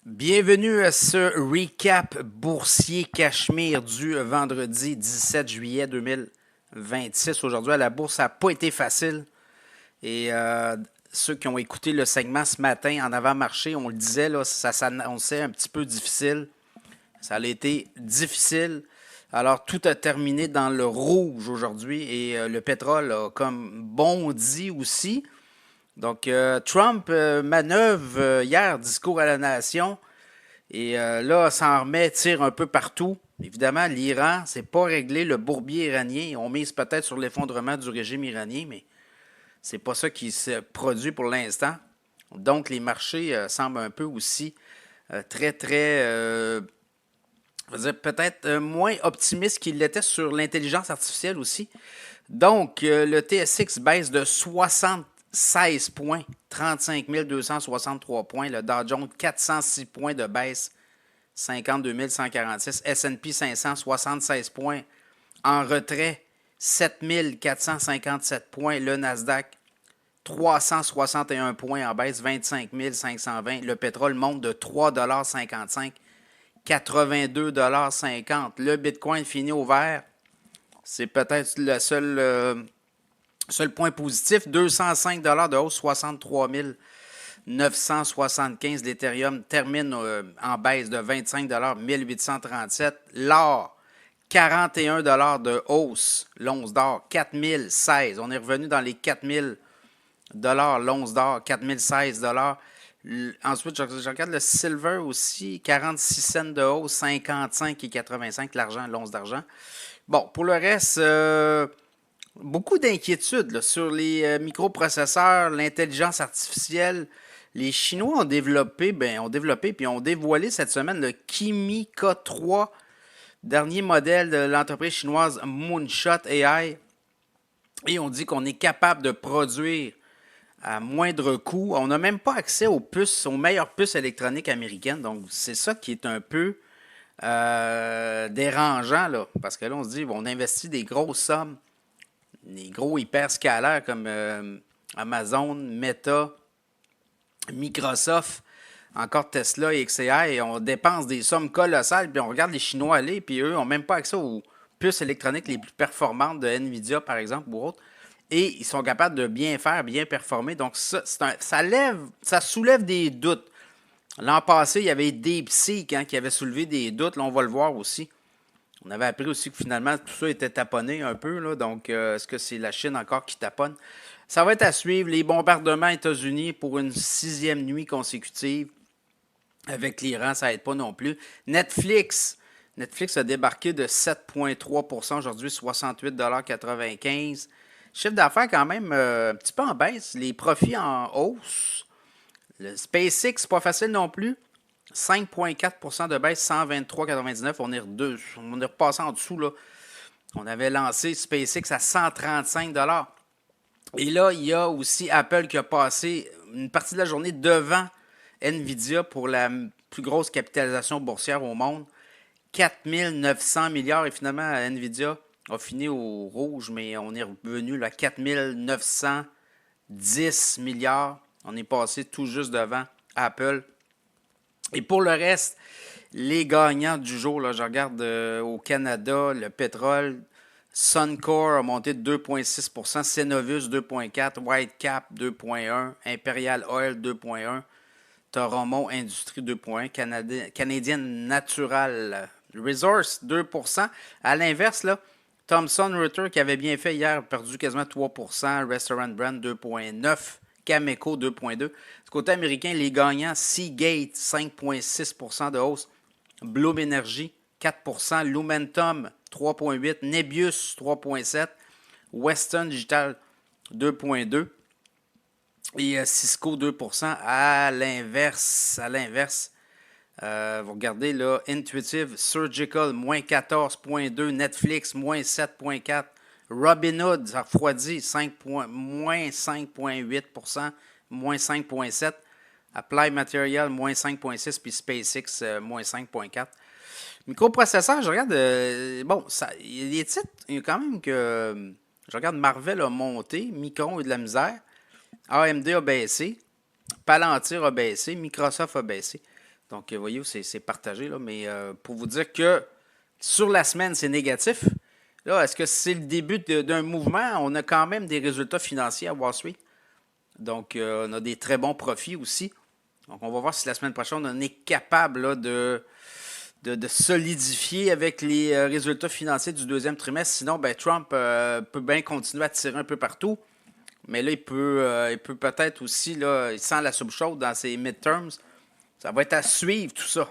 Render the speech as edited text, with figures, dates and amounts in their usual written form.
Bienvenue à ce recap boursier Cachemire du vendredi 17 juillet 2026. Aujourd'hui, à la bourse, ça n'a pas été facile. Et ceux qui ont écouté le segment ce matin en avant-marché, on le disait, là, ça s'annonçait un petit peu difficile. Ça a été difficile. Alors, tout a terminé dans le rouge aujourd'hui et le pétrole a comme bondi aussi. Donc, Trump manœuvre hier, discours à la nation. Et là, ça en remet, tire un peu partout. Évidemment, l'Iran, c'est pas réglé le bourbier iranien. On mise peut-être sur l'effondrement du régime iranien, mais c'est pas ça qui se produit pour l'instant. Donc, les marchés semblent un peu aussi très, je veux dire, peut-être moins optimistes qu'ils l'étaient sur l'intelligence artificielle aussi. Donc, le TSX baisse de 76 points, 35 263 points. Le Dow Jones, 406 points de baisse, 52 146. S&P 500, 76 points en retrait, 7 457 points. Le Nasdaq, 361 points en baisse, 25 520. Le pétrole monte de 3,55 $, 82,50 $. Le Bitcoin finit au vert. C'est peut-être le seul point positif. 205 $ de hausse, 63 975. L'Ethereum termine en baisse de 25 $, 1837. L'or, 41 $ de hausse. L'once d'or, 4016. On est revenu dans les 4000 $ l'once d'or, 4016 $. Ensuite, je regarde le silver aussi, 46 cents de hausse, 55 et 85 l'argent, l'once d'argent. Bon, pour le reste, beaucoup d'inquiétudes sur les microprocesseurs, l'intelligence artificielle. Les Chinois ont développé puis ont dévoilé cette semaine le Kimi K3, dernier modèle de l'entreprise chinoise Moonshot AI. Et on dit qu'on est capable de produire à moindre coût. On n'a même pas accès aux puces, aux meilleures puces électroniques américaines. Donc, c'est ça qui est un peu dérangeant, là. Parce que là, on se dit, on investit des grosses sommes, des gros hyperscalaires comme Amazon, Meta, Microsoft, encore Tesla et XAI, et on dépense des sommes colossales, puis on regarde les Chinois aller, puis eux n'ont même pas accès aux puces électroniques les plus performantes de Nvidia, par exemple, ou autres. Et ils sont capables de bien faire, bien performer. Donc, ça soulève des doutes. L'an passé, il y avait DeepSeek qui avait soulevé des doutes. Là, on va le voir aussi. On avait appris aussi que finalement, tout ça était taponné un peu. Là. Donc, est-ce que c'est la Chine encore qui taponne? Ça va être à suivre. Les bombardements États-Unis pour une 6e nuit consécutive. Avec l'Iran, ça n'aide pas non plus. Netflix a débarqué de 7,3 % aujourd'hui, 68,95 $. Chiffre d'affaires quand même un petit peu en baisse. Les profits en hausse. Le SpaceX, pas facile non plus. 5,4 % de baisse, 123,99 $. On est repassé en dessous. Là. On avait lancé SpaceX à 135 $. Et là, il y a aussi Apple qui a passé une partie de la journée devant Nvidia pour la plus grosse capitalisation boursière au monde. 4 900 milliards. Et finalement, Nvidia a fini au rouge, mais on est revenu à 4 910 milliards. On est passé tout juste devant Apple. Et pour le reste, les gagnants du jour, là, je regarde au Canada, le pétrole, Suncor a monté de 2,6 %, Cenovus 2,4 %, Whitecap 2,1 %, Imperial Oil 2,1 %, Toromont Industrie 2,1 %, Canadian Natural Resource 2 %. À l'inverse, là, Thomson Reuters, qui avait bien fait hier, a perdu quasiment 3 %, Restaurant Brand 2,9 %, Cameco 2,2 %. Du côté américain, les gagnants, Seagate 5,6 % de hausse, Bloom Energy 4 %, Lumentum 3,8 %, Nebius 3,7 %, Western Digital 2,2 % et Cisco 2 % à l'inverse, vous regardez là, Intuitive Surgical, moins 14,2 %, Netflix, moins 7,4 %, Robinhood, ça refroidit, moins 5,8 %, moins 5,7 %, Applied Material, moins 5,6 %, puis SpaceX, moins 5,4 %. Microprocesseur, je regarde, il y a des titres, il y a quand même que, je regarde Marvell a monté, Micron a de la misère, AMD a baissé, Palantir a baissé, Microsoft a baissé. Donc, voyez, c'est partagé, là, mais pour vous dire que sur la semaine, c'est négatif. Là, est-ce que c'est le début d'un mouvement? On a quand même des résultats financiers à Wall Street. Donc, on a des très bons profits aussi. Donc, on va voir si la semaine prochaine, on est capable là, de solidifier avec les résultats financiers du deuxième trimestre. Sinon, ben, Trump peut bien continuer à tirer un peu partout. Mais là, il peut peut-être aussi, là, il sent la soupe chaude dans ses midterms. Ça va être à suivre tout ça.